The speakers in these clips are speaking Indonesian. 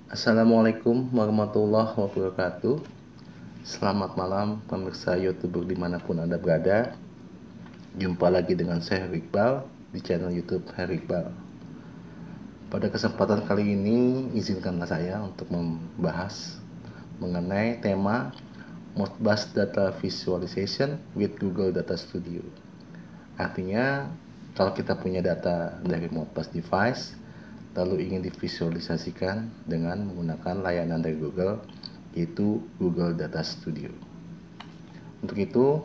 Assalamualaikum warahmatullahi wabarakatuh. Selamat malam pemirsa YouTuber dimanapun Anda berada. Jumpa lagi dengan saya Iqbal di channel YouTube Iqbal. Pada kesempatan kali ini izinkanlah saya untuk membahas mengenai tema Modbus Data Visualization with Google Data Studio. Artinya kalau kita punya data dari Modbus device lalu ingin divisualisasikan dengan menggunakan layanan dari Google, yaitu Google Data Studio. Untuk itu,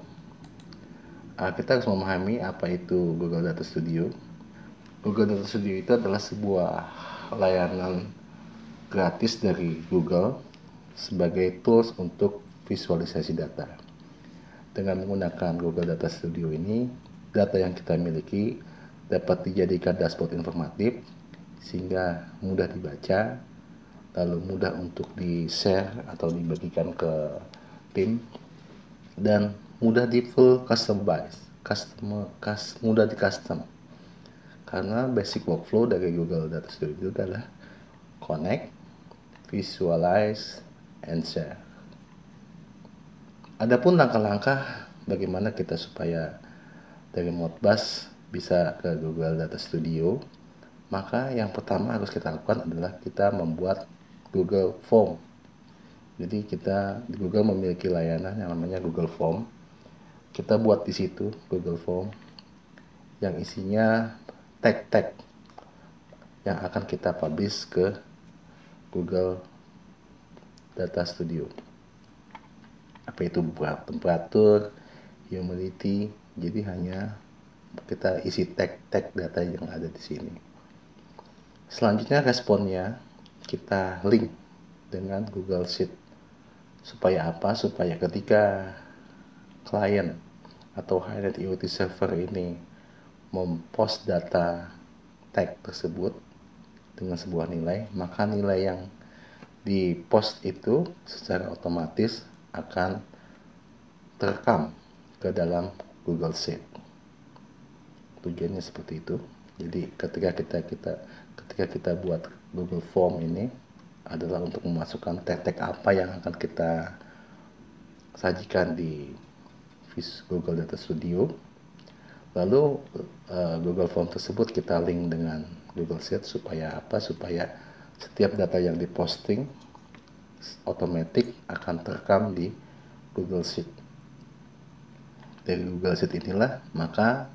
kita harus memahami apa itu Google Data Studio. Google Data Studio itu adalah sebuah layanan gratis dari Google sebagai tools untuk visualisasi data. Dengan menggunakan Google Data Studio ini, data yang kita miliki dapat dijadikan dashboard informatif sehingga mudah dibaca, lalu mudah untuk di-share atau dibagikan ke tim, dan mudah di full customize, mudah di custom. Karena basic workflow dari Google Data Studio itu adalah connect, visualize, and share. Adapun langkah-langkah bagaimana kita supaya dari Modbus bisa ke Google Data Studio, maka yang pertama harus kita lakukan adalah kita membuat Google Form. Jadi kita di Google memiliki layanan yang namanya Google Form. Kita buat di situ Google Form yang isinya tag-tag yang akan kita publish ke Google Data Studio. Apa itu temperatur, humidity. Jadi hanya kita isi tag-tag data yang ada di sini. Selanjutnya responnya kita link dengan Google Sheet. Supaya apa? Supaya ketika klien atau high-net IoT server ini mempost data tag tersebut dengan sebuah nilai, maka nilai yang di post itu secara otomatis akan terekam ke dalam Google Sheet. Tujuannya seperti itu. Jadi ketika kita buat Google Form ini adalah untuk memasukkan tag-tag apa yang akan kita sajikan di Google Data Studio. Lalu Google Form tersebut kita link dengan Google Sheet supaya apa? Supaya setiap data yang diposting otomatis akan terekam di Google Sheet. Dari Google Sheet inilah maka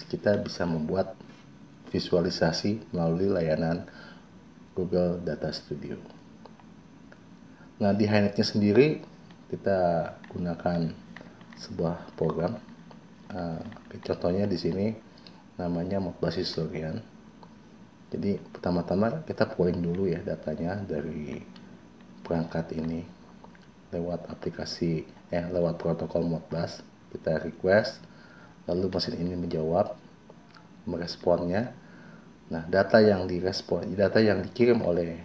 kita bisa membuat visualisasi melalui layanan Google Data Studio. Nah, di HiNet-nya sendiri kita gunakan sebuah program. Contohnya di sini namanya Modbus Historian. Jadi pertama-tama kita pulling dulu ya datanya dari perangkat ini lewat aplikasi lewat protokol Modbus. Kita request, lalu mesin ini menjawab, meresponnya. Nah, data yang dikirim oleh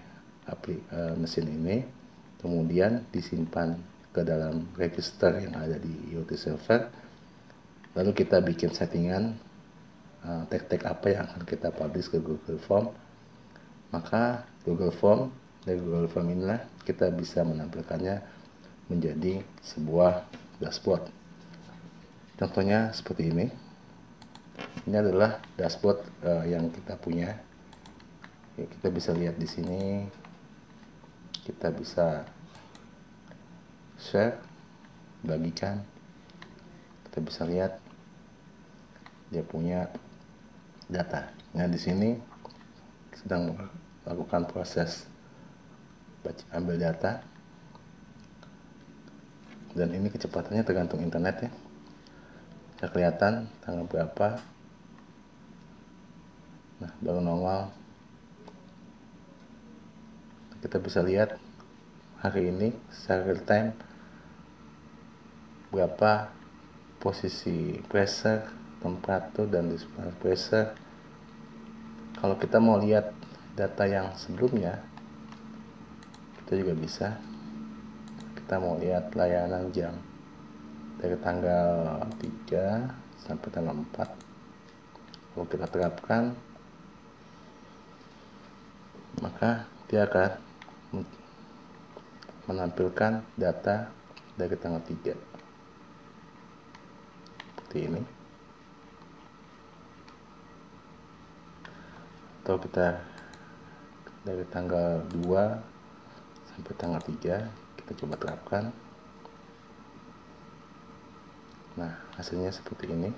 mesin ini kemudian disimpan ke dalam register yang ada di IoT server. Lalu kita bikin settingan tag-tag apa yang akan kita publish ke Google Form. Maka dari Google Form inilah kita bisa menampilkannya menjadi sebuah dashboard. Contohnya seperti ini. Ini adalah dashboard yang kita punya. Kita bisa lihat di sini. Kita bisa share, bagikan. Kita bisa lihat dia punya data. Nah, di sini sedang melakukan proses ambil data. Dan ini kecepatannya tergantung internet ya. Bisa kelihatan tanggal berapa. Nah, baru nongol. Kita bisa lihat hari ini secara real time berapa posisi pressure, temperatur, dan display pressure. Kalau kita mau lihat data yang sebelumnya, kita juga bisa. Kita mau lihat layanan jam dari tanggal 3 sampai tanggal 4. Kalau kita terapkan, maka dia akan menampilkan data dari tanggal 3 seperti ini, atau kita dari tanggal 2 sampai tanggal 3 kita coba terapkan. Nah, hasilnya seperti ini.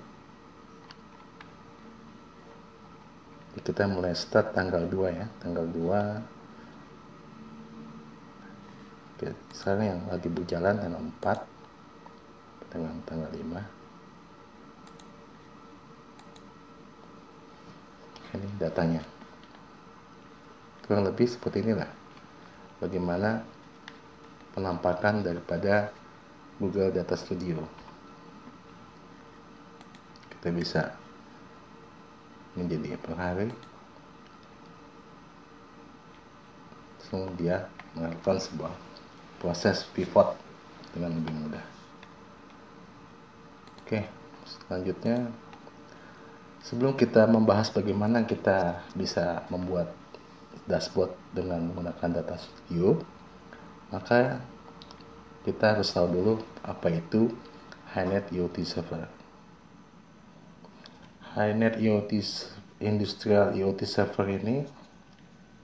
Kita mulai start tanggal 2 ya, tanggal 2. Oke, sekarang yang lagi berjalan tanggal 4 dengan tanggal 5. Ini datanya. Kurang lebih seperti inilah bagaimana penampakan daripada Google Data Studio. Kita bisa menjadi per hari, langsung dia melakukan sebuah proses pivot dengan lebih mudah. Oke, selanjutnya sebelum kita membahas bagaimana kita bisa membuat dashboard dengan menggunakan Data Studio, maka kita harus tahu dulu apa itu HiNet IoT Server. HiNet IoT Industrial IoT Server ini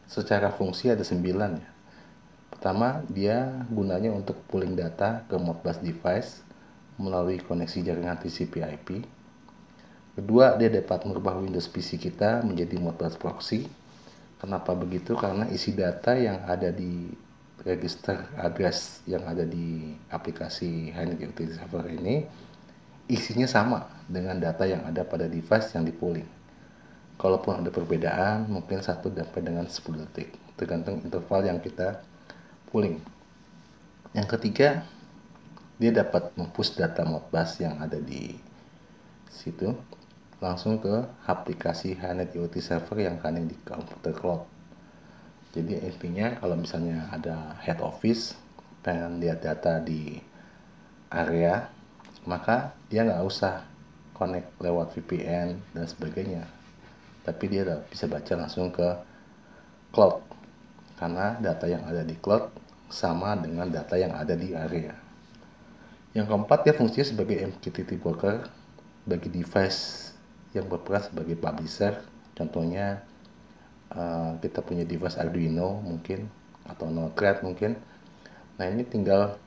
secara fungsi ada 9 ya. Pertama, dia gunanya untuk pooling data ke Modbus device melalui koneksi jaringan TCP/IP. Kedua, dia dapat merubah Windows PC kita menjadi Modbus proxy. Kenapa begitu? Karena isi data yang ada di register address yang ada di aplikasi HiNet IoT Server ini isinya sama dengan data yang ada pada device yang dipooling. Kalaupun ada perbedaan, mungkin 1 sampai dengan 10 detik, tergantung interval yang kita pooling. Yang ketiga, dia dapat mempush data Modbus yang ada di situ langsung ke aplikasi HiNet IoT Server yang running di komputer cloud. Jadi intinya kalau misalnya ada head office pengen lihat data di area, maka dia nggak usah connect lewat VPN dan sebagainya, tapi dia bisa baca langsung ke cloud karena data yang ada di cloud sama dengan data yang ada di area. Yang keempat, dia fungsinya sebagai MQTT broker bagi device yang berperan sebagai publisher. Contohnya kita punya device Arduino mungkin atau Node-RED mungkin. Nah, ini tinggal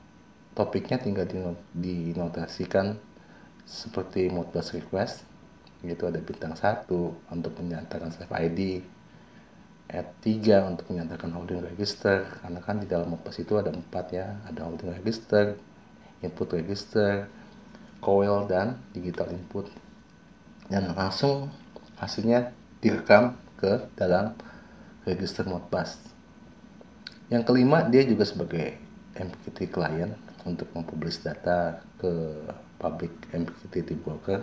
topiknya tinggal dinotasikan seperti Modbus request, yaitu ada bintang 1 untuk menyatakan save ID, add 3 untuk menyatakan holding register, karena kan di dalam Modbus itu ada 4 ya, ada holding register, input register, coil, dan digital input, dan langsung hasilnya direkam ke dalam register Modbus. Yang kelima, dia juga sebagai MQTT client untuk mempublish data ke public MQTT broker.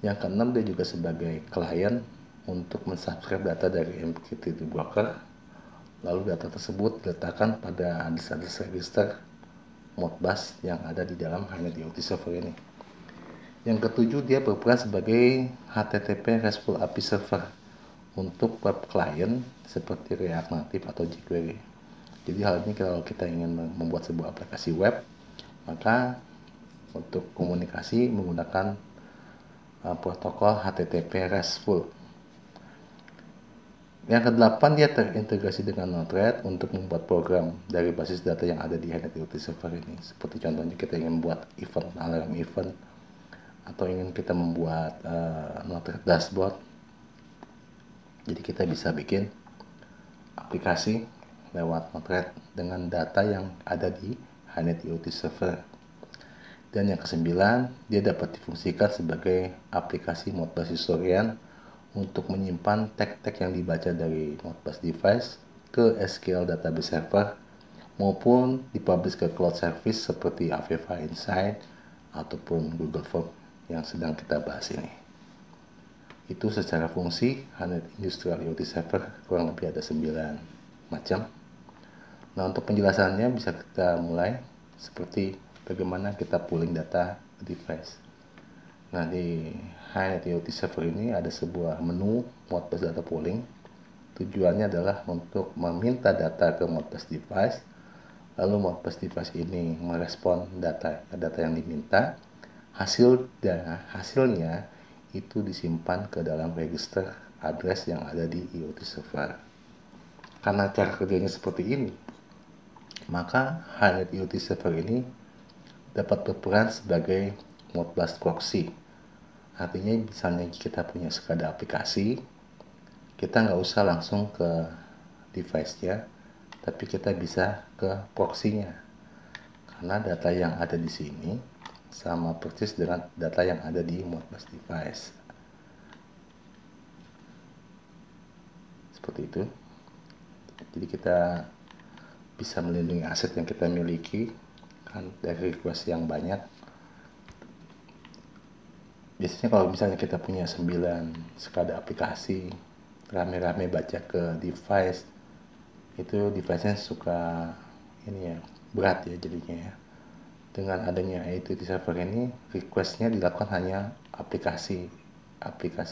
Yang keenam, dia juga sebagai client untuk mensubscribe data dari MQTT broker, lalu data tersebut diletakkan pada address register Modbus yang ada di dalam HiNet IoT Server ini. Yang ketujuh, dia berperan sebagai HTTP RESTful API server untuk web client seperti React Native atau jQuery. Jadi hal ini kalau kita ingin membuat sebuah aplikasi web, maka untuk komunikasi menggunakan protokol HTTP RESTful. Yang kedelapan, dia terintegrasi dengan Node-RED untuk membuat program dari basis data yang ada di HiNet IoT Server ini. Seperti contohnya kita ingin membuat event, alarm event, atau ingin kita membuat Node-RED dashboard. Jadi kita bisa bikin aplikasi lewat Node-RED dengan data yang ada di HiNet IoT Server. Dan yang kesembilan, dia dapat difungsikan sebagai aplikasi Modbus historian untuk menyimpan tag-tag yang dibaca dari Modbus device ke SQL database server maupun dipublish ke cloud service seperti Aveva Insight ataupun Google Form yang sedang kita bahas ini. Itu secara fungsi HiNet Industrial IoT Server kurang lebih ada 9 macam. Nah, untuk penjelasannya bisa kita mulai seperti bagaimana kita pooling data device. Nah, di HiNet IoT Server ini ada sebuah menu Modbus data pooling. tujuannya adalah untuk meminta data ke Modbus device, lalu Modbus device ini merespon data yang diminta. Hasilnya itu disimpan ke dalam register address yang ada di IoT server. Karena cara kerjanya seperti ini, maka HANET IoT server ini dapat berperan sebagai Modbus proxy. Artinya misalnya kita punya SCADA aplikasi, kita nggak usah langsung ke device-nya, tapi kita bisa ke proxy-nya. Karena data yang ada di sini sama persis dengan data yang ada di Modbus device. Seperti itu. Jadi kita bisa melindungi aset yang kita miliki kan dari request yang banyak. Biasanya kalau misalnya kita punya 9 SCADA aplikasi, rame-rame baca ke device, itu device-nya suka ini ya, berat ya jadinya ya. Dengan adanya IoT server ini, request-nya dilakukan hanya aplikasi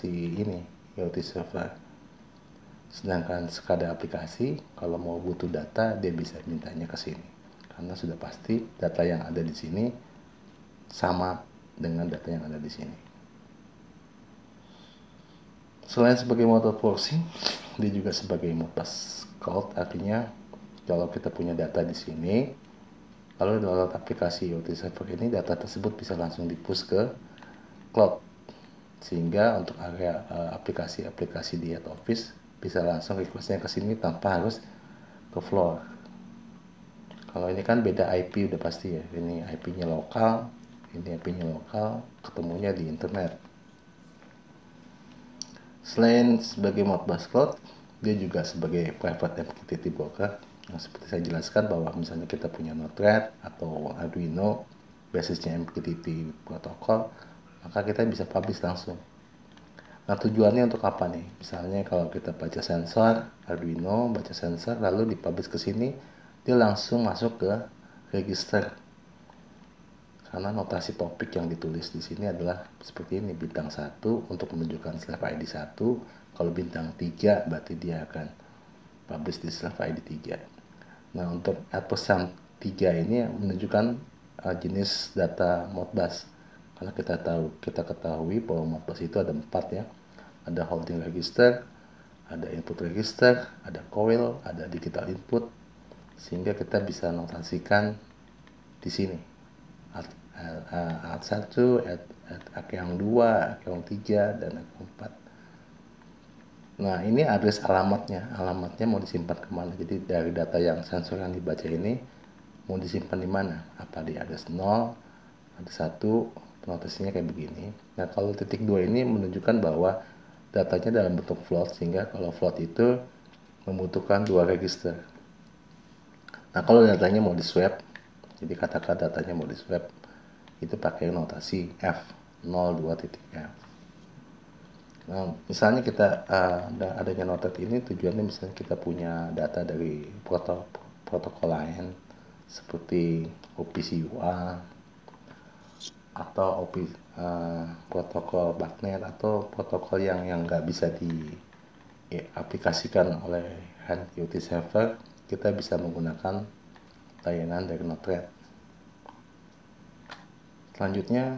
ini, IoT server. Sedangkan SCADA aplikasi, kalau mau butuh data, dia bisa mintanya ke sini. Karena sudah pasti data yang ada di sini sama dengan data yang ada di sini. Selain sebagai motor proxy, dia juga sebagai Modbus cloud. Artinya kalau kita punya data di sini, lalu download aplikasi IoT server ini, data tersebut bisa langsung di-push ke cloud. Sehingga untuk area aplikasi-aplikasi di head office bisa langsung requestnya ke sini tanpa harus ke floor. Kalau ini kan beda IP udah pasti ya. Ini IP-nya lokal, ini IP-nya lokal, ketemunya di internet. Selain sebagai Modbus Cloud, dia juga sebagai private MQTT broker. Nah, seperti saya jelaskan bahwa misalnya kita punya Node-RED atau Arduino, basisnya MQTT protokol, maka kita bisa publish langsung. Nah, tujuannya untuk apa nih? Misalnya kalau kita baca sensor, Arduino baca sensor, lalu dipublish ke sini, dia langsung masuk ke register. Karena notasi topik yang ditulis di sini adalah seperti ini, bintang 1 untuk menunjukkan slave ID 1, kalau bintang 3 berarti dia akan publish di slave ID 3. Nah, untuk pesan 3 ini menunjukkan jenis data Modbus. Karena kita ketahui bahwa Modbus itu ada 4 ya. Ada holding register, ada input register, ada coil, ada digital input, sehingga kita bisa notasikan di sini. AT1, AT yang 2, AT yang 3, dan AT 4. Nah, ini address alamatnya. Alamatnya mau disimpan kemana? Jadi dari data yang sensor yang dibaca ini mau disimpan di mana? Apa di address 0, ada 1, notasinya kayak begini. Nah, kalau titik 2 ini menunjukkan bahwa datanya dalam bentuk float, sehingga kalau float itu membutuhkan 2 register. Nah, kalau datanya mau di swap, jadi katakan datanya mau di swap, itu pakai notasi F, 02.F. Nah, misalnya kita adanya noted ini tujuannya misalnya kita punya data dari protokol lain seperti OPC-UA atau protokol BACnet atau protokol yang nggak bisa diaplikasikan oleh HANET IoT server, kita bisa menggunakan layanan dari Node-RED. Selanjutnya,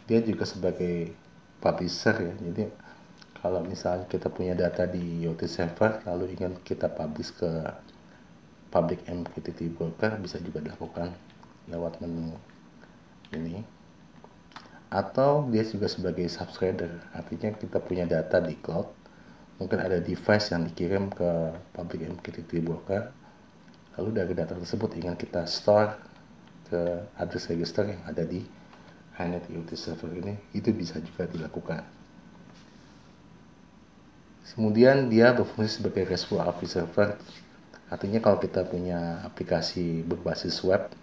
dia juga sebagai publisher ya. Jadi kalau misalnya kita punya data di IoT server lalu ingin kita publish ke public MQTT broker, bisa juga dilakukan lewat menu ini. Atau dia juga sebagai subscriber, artinya kita punya data di cloud, mungkin ada device yang dikirim ke public MQTT broker, lalu dari data tersebut ingin kita store ke address register yang ada di HANET IoT server ini, itu bisa juga dilakukan. Kemudian dia berfungsi sebagai RESTful API server, artinya kalau kita punya aplikasi berbasis web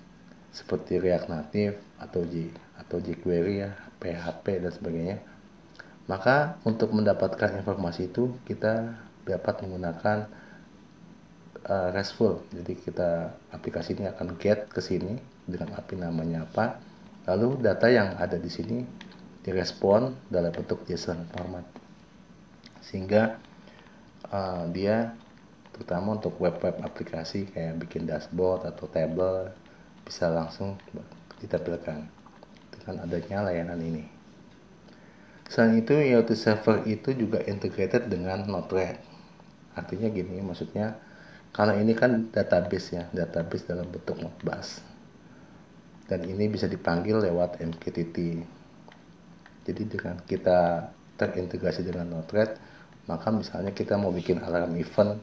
seperti React Native atau jQuery ya, PHP dan sebagainya, maka untuk mendapatkan informasi itu kita dapat menggunakan RESTful. Jadi aplikasi ini akan get ke sini dengan API namanya apa, lalu data yang ada di sini direspon dalam bentuk JSON format, sehingga dia terutama untuk web-web aplikasi kayak bikin dashboard atau table bisa langsung ditampilkan dengan adanya layanan ini. Selain itu, IoT Server itu juga integrated dengan Node-RED. Artinya gini, maksudnya karena ini kan database ya, database dalam bentuk Modbus. Dan ini bisa dipanggil lewat MQTT. Jadi dengan kita terintegrasi dengan Node-RED, maka misalnya kita mau bikin alarm event,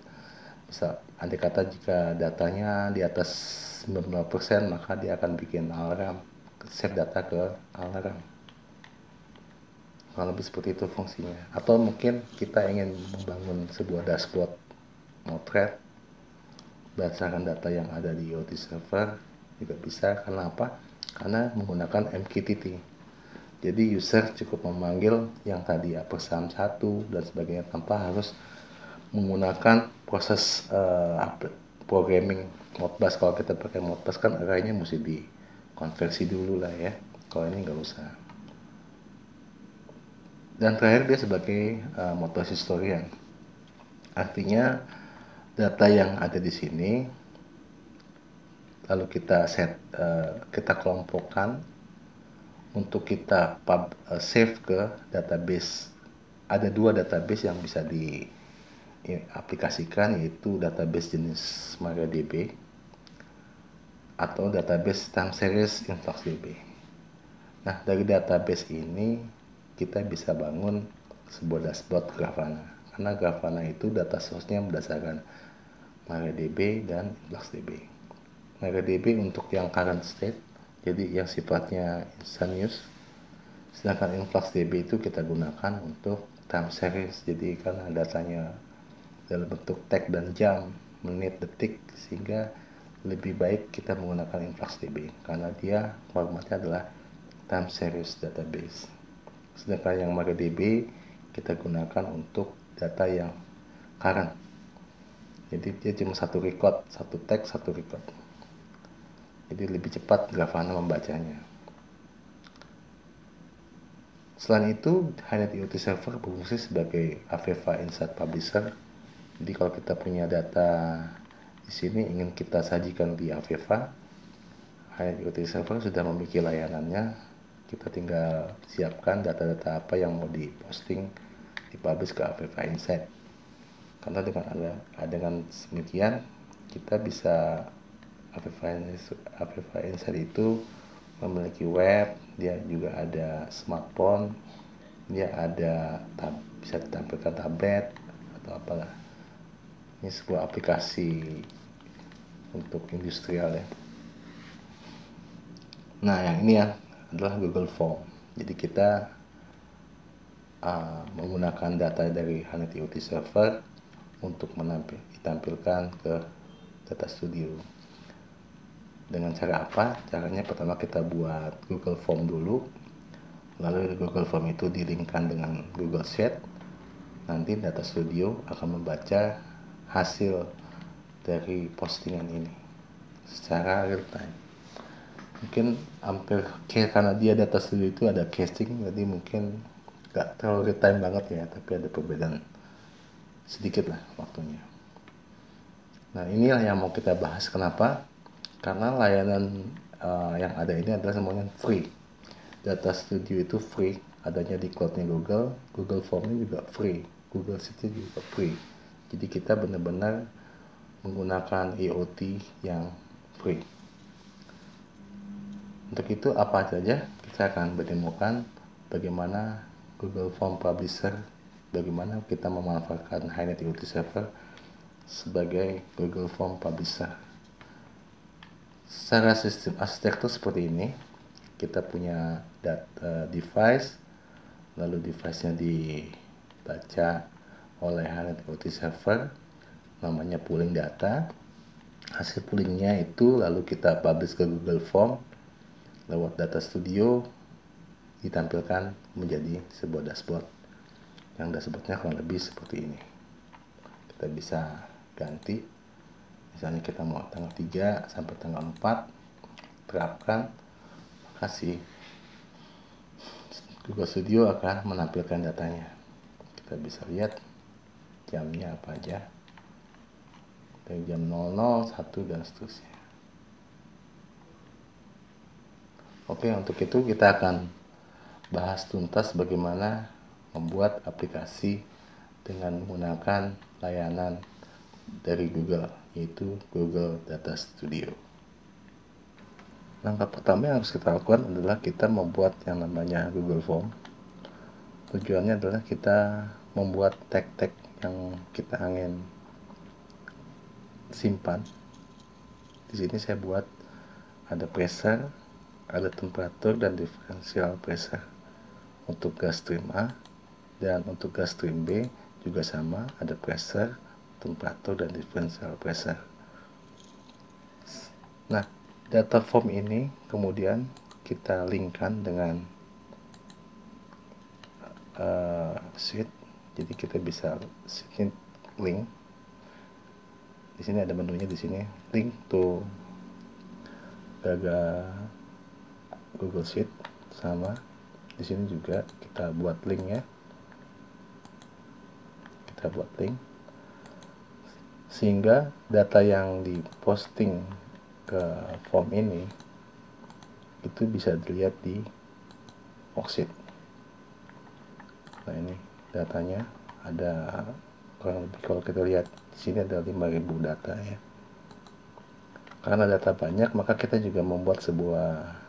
bisa andai kata jika datanya di atas 90%, maka dia akan bikin alarm, save data ke alarm. Kalau lebih seperti itu fungsinya. Atau mungkin kita ingin membangun sebuah dashboard Node-RED berdasarkan data yang ada di IoT server juga bisa. Karena apa? Karena menggunakan MQTT. Jadi user cukup memanggil yang tadi ya pesan 1 dan sebagainya tanpa harus menggunakan proses programming Modbus. Kalau kita pakai Modbus kan arraynya mesti dikonversi dulu lah ya. Kalau ini nggak usah. Dan terakhir dia sebagai motor historian. Artinya data yang ada di sini lalu kita kita kelompokkan untuk kita save ke database. Ada 2 database yang bisa diaplikasikan, yaitu database jenis MariaDB atau database time series InfluxDB. Nah, dari database ini kita bisa bangun sebuah dashboard Grafana. Karena Grafana itu data source-nya berdasarkan MariaDB dan InfluxDB. MariaDB untuk yang current state, jadi yang sifatnya instantaneous. Sedangkan InfluxDB itu kita gunakan untuk time series, jadi karena datanya dalam bentuk tag dan jam, menit, detik, sehingga lebih baik kita menggunakan InfluxDB karena dia formatnya adalah time series database. Sedangkan yang MariaDB kita gunakan untuk data yang current. Jadi dia cuma satu record, satu tag, satu record. Jadi lebih cepat Grafana membacanya. Selain itu, HiNet IoT Server berfungsi sebagai Aveva Insight Publisher. Jadi kalau kita punya data di sini ingin kita sajikan di Aveva, HiNet IoT Server sudah memiliki layanannya. Kita tinggal siapkan data-data apa yang mau diposting, dipublish ke Aveva Insight. Karena dengan demikian kita bisa Aveva Insight itu memiliki web, dia juga ada smartphone, dia ada bisa ditampilkan tablet atau apalah. Ini sebuah aplikasi untuk industrial ya. Nah, yang ini ya adalah Google Form. Jadi kita menggunakan data dari HiNet IoT Server untuk ditampilkan ke Data Studio. Dengan cara apa? Caranya pertama kita buat Google Form dulu, lalu Google Form itu di-linkkan dengan Google Sheet. Nanti Data Studio akan membaca hasil dari postingan ini secara real time. Mungkin hampir karena dia Data Studio itu ada casting, jadi mungkin gak terlalu real time banget ya, tapi ada perbedaan sedikit lah waktunya. Nah, inilah yang mau kita bahas. Kenapa? Karena layanan yang ada ini adalah semuanya free. Data Studio itu free, adanya di cloudnya Google. Google Formnya juga free, Google Sheets juga free. Jadi kita benar-benar menggunakan IoT yang free. Untuk itu apa saja kita akan menemukan bagaimana Google Form Publisher, bagaimana kita memanfaatkan HiNet IoT Server sebagai Google Form Publisher. Secara sistem arsitektur seperti ini, kita punya device, lalu device-nya dibaca oleh HiNet IoT Server, namanya pooling data. Hasil poolingnya itu lalu kita publish ke Google Form lewat Data Studio, ditampilkan menjadi sebuah dashboard. Yang dashboardnya kurang lebih seperti ini. Kita bisa ganti, misalnya kita mau tanggal 3 sampai tanggal 4 terapkan, maka si Google Studio akan menampilkan datanya. Kita bisa lihat jamnya apa aja, dari jam 00, 1 dan seterusnya. Oke, untuk itu kita akan bahas tuntas bagaimana membuat aplikasi dengan menggunakan layanan dari Google, yaitu Google Data Studio. Langkah pertama yang harus kita lakukan adalah kita membuat yang namanya Google Form. Tujuannya adalah kita membuat tag-tag yang kita ingin simpan. Di sini saya buat ada pressure, ada temperatur dan differential pressure untuk gas stream A, dan untuk gas stream B juga sama, ada pressure, temperatur dan differential pressure. Nah, data form ini kemudian kita linkkan dengan sheet. Jadi kita bisa sheet link. Di sini ada menunya, di sini link to Google Sheet, sama di sini juga kita buat link ya. Kita buat link sehingga data yang diposting ke form ini itu bisa dilihat di worksheet. Nah, ini datanya ada kurang lebih, kalau kita lihat di sini ada 5.000 data ya. Karena data banyak, maka kita juga membuat sebuah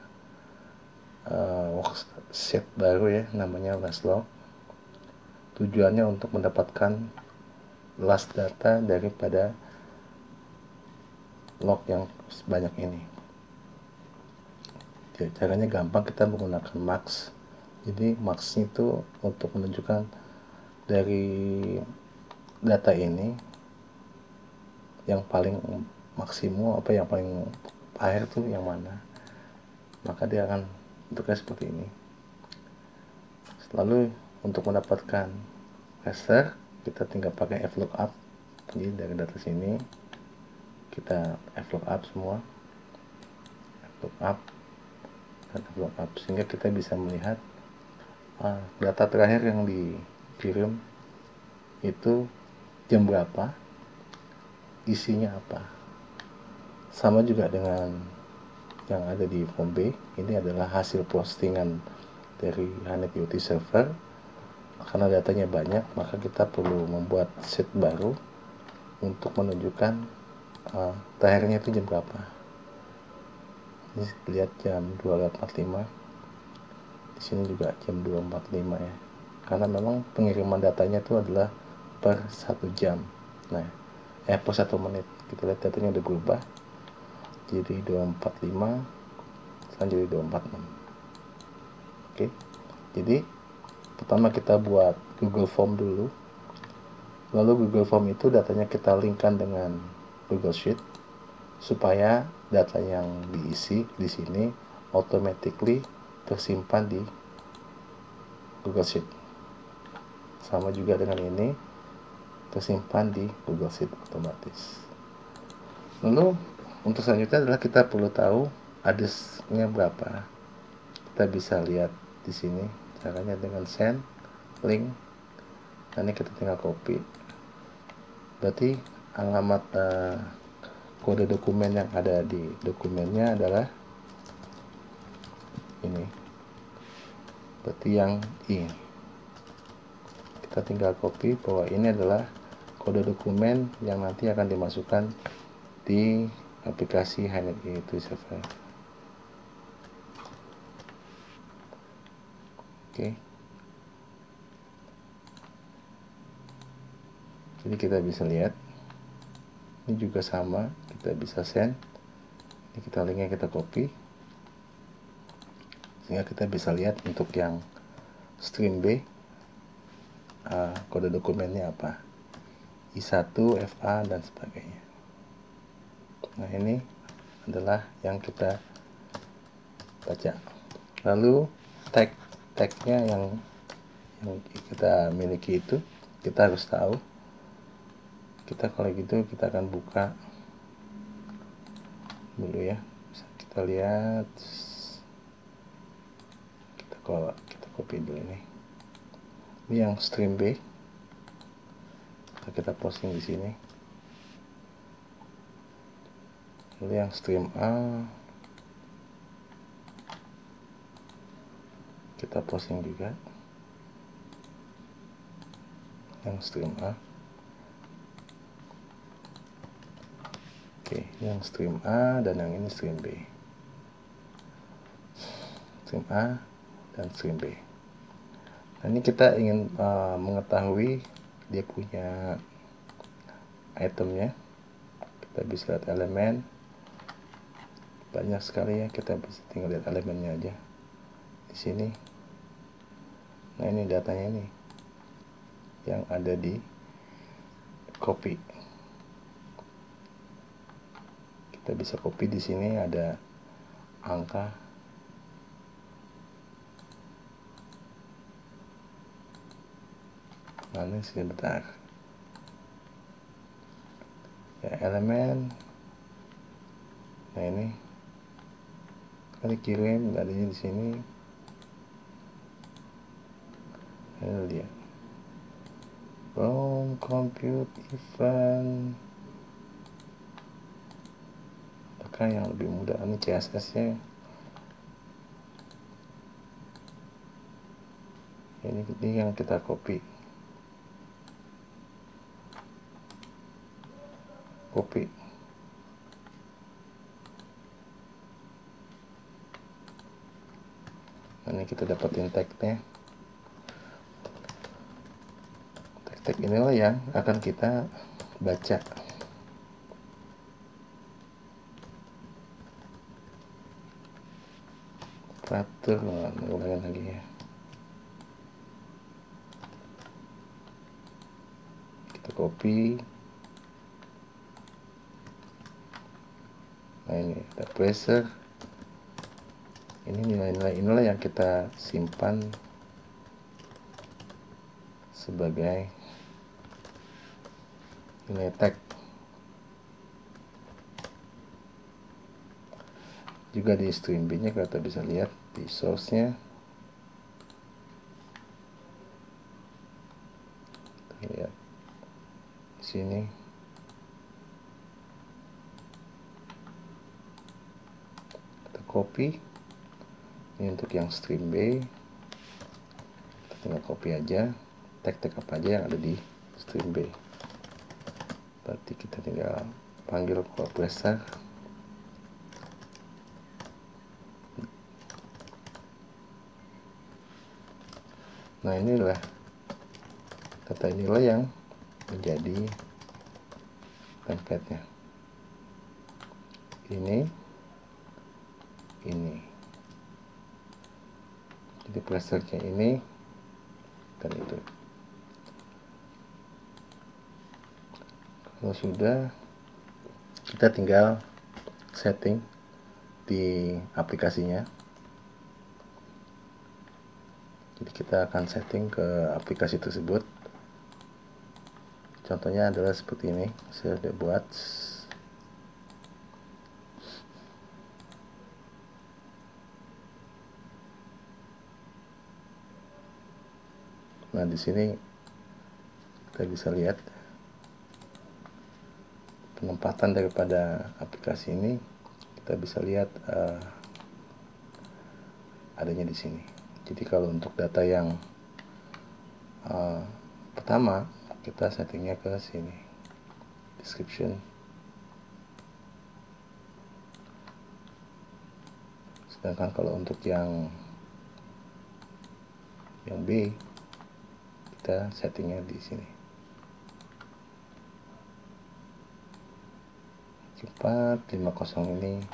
worksheet baru ya, namanya last log. Tujuannya untuk mendapatkan last data daripada log yang sebanyak ini. Caranya gampang, kita menggunakan max. Jadi max itu untuk menunjukkan dari data ini yang paling maksimum, apa yang paling akhir tuh yang mana, maka dia akan bentuknya seperti ini. Lalu untuk mendapatkan raster, kita tinggal pakai flookup. Jadi dari data sini kita flookup semua, flookup dan flookup, sehingga kita bisa melihat data terakhir yang dikirim itu jam berapa, isinya apa. Sama juga dengan yang ada di form B. Ini adalah hasil postingan dari Hanet IoT server. Karena datanya banyak, maka kita perlu membuat sheet baru untuk menunjukkan terakhirnya itu jam berapa. Ini lihat jam 2.45. Di sini juga jam 2.45 ya. Karena memang pengiriman datanya itu adalah per 1 jam. Nah, per 1 menit. Kita lihat datanya udah berubah. Jadi 2.45 sekarang jadi 2.46. Oke. Jadi pertama kita buat Google Form dulu. Lalu Google Form itu datanya kita linkkan dengan Google Sheet supaya data yang diisi di sini automatically tersimpan di Google Sheet. Sama juga dengan ini, tersimpan di Google Sheet otomatis. Lalu untuk selanjutnya adalah kita perlu tahu address-nya berapa. Kita bisa lihat di sini caranya dengan send link. Nah, ini kita tinggal copy. Berarti alamat kode dokumen yang ada di dokumennya adalah ini. Berarti yang ini. Kita tinggal copy bahwa ini adalah kode dokumen yang nanti akan dimasukkan di aplikasi Hanet IoT server. Oke. Jadi kita bisa lihat ini juga sama, kita bisa send. Ini kita linknya kita copy sehingga kita bisa lihat untuk yang stream B kode dokumennya apa, I1, FA dan sebagainya. Nah, ini adalah yang kita baca. Lalu tag-tagnya yang kita miliki itu kita harus tahu. Kita kalau gitu kita akan buka dulu ya. Kita lihat, kita copy dulu ini yang stream B. kita posting di sini. Lalu yang stream A kita posting juga, yang stream A. Oke, yang stream A dan yang ini stream B. Stream A dan stream B. Nah, ini kita ingin mengetahui dia punya itemnya. Kita bisa lihat elemen, banyak sekali ya, kita bisa tinggal lihat elemennya aja di sini. Nah, ini datanya ini yang ada di copy. Kita bisa copy di sini, ada angka. Mana sih, bentar. Ya, elemen. Nah, ini kali kirim, adanya di sini. Ini dia. From compute event. Apakah yang lebih mudah? Ini CSS-nya. Ini yang kita copy. Ini kita dapatin tag-nya. Tag inilah yang akan kita baca. Operator, ulangin lagi ya. Kita copy. Nah, ini ada pressure. Ini nilai-nilai inilah yang kita simpan sebagai nilai tag. Juga di stream B nya kita bisa lihat di source nya. Lihat di sini. Kita copy. Ini untuk yang stream B. Kita tinggal copy aja tag-tag apa aja yang ada di stream B. Berarti kita tinggal panggil compressor. Nah, inilah data inilah yang menjadi template-nya. Ini. Jadi pressure-nya ini dan itu. Kalau sudah, kita tinggal setting di aplikasinya. Jadi kita akan setting ke aplikasi tersebut. Contohnya adalah seperti ini. Saya sudah buat. Nah, di sini kita bisa lihat penempatan daripada aplikasi ini. Kita bisa lihat adanya di sini. Jadi kalau untuk data yang pertama, kita settingnya ke sini, description. Sedangkan kalau untuk yang B, kita settingnya di sini. 450 ini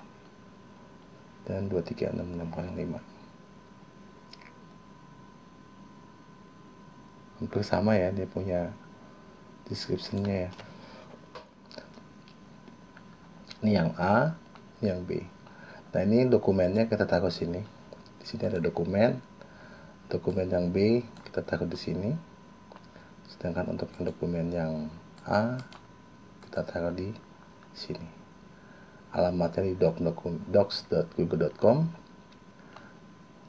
dan 2360605. Hampir sama ya, dia punya description-nya ya. Ini yang A, ini yang B. Nah, ini dokumennya kita taruh sini. Di sini ada dokumen. Dokumen yang B kita taruh di sini. Sedangkan untuk yang dokumen yang A kita taruh di sini. Alamatnya di docs.google.com.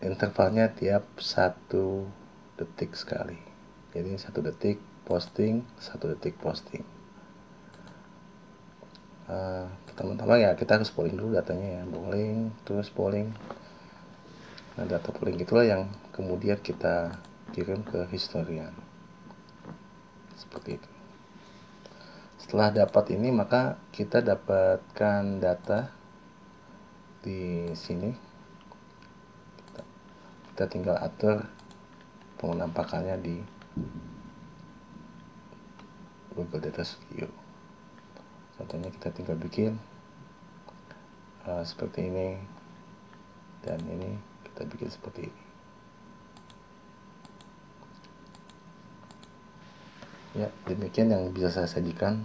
Intervalnya tiap 1 detik sekali. Jadi 1 detik posting, 1 detik posting. Pertama-tama ya kita harus polling dulu datanya ya, polling, terus polling. Nah, data polling itulah yang kemudian kita kirim ke historian. Seperti itu. Setelah dapat ini, maka kita dapatkan data di sini. Kita tinggal atur penampakannya di Google Data Studio. Contohnya kita tinggal bikin seperti ini, dan ini kita bikin seperti ini. Ya, demikian yang bisa saya sajikan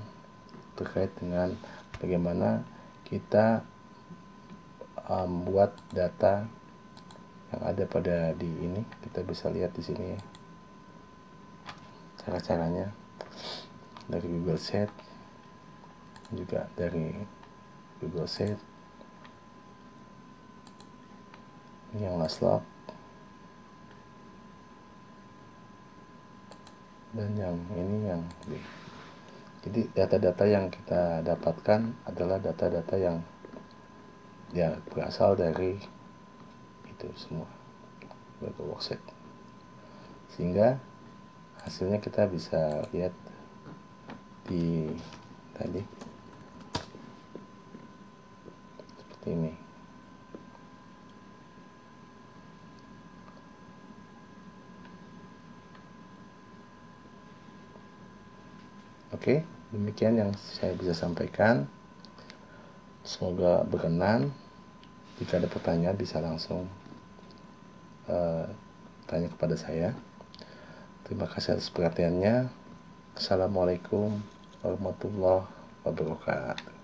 terkait dengan bagaimana kita membuat data yang ada pada di ini. Kita bisa lihat di sini ya, cara-caranya dari Google Sheet, juga dari Google Sheet. Ini yang last log, dan yang ini yang B. Jadi data-data yang kita dapatkan adalah data-data yang ya berasal dari itu semua Google Worksheet, sehingga hasilnya kita bisa lihat di tadi seperti ini. Oke, demikian yang saya bisa sampaikan. Semoga berkenan. Jika ada pertanyaan bisa langsung tanya kepada saya. Terima kasih atas perhatiannya. Assalamualaikum warahmatullahi wabarakatuh.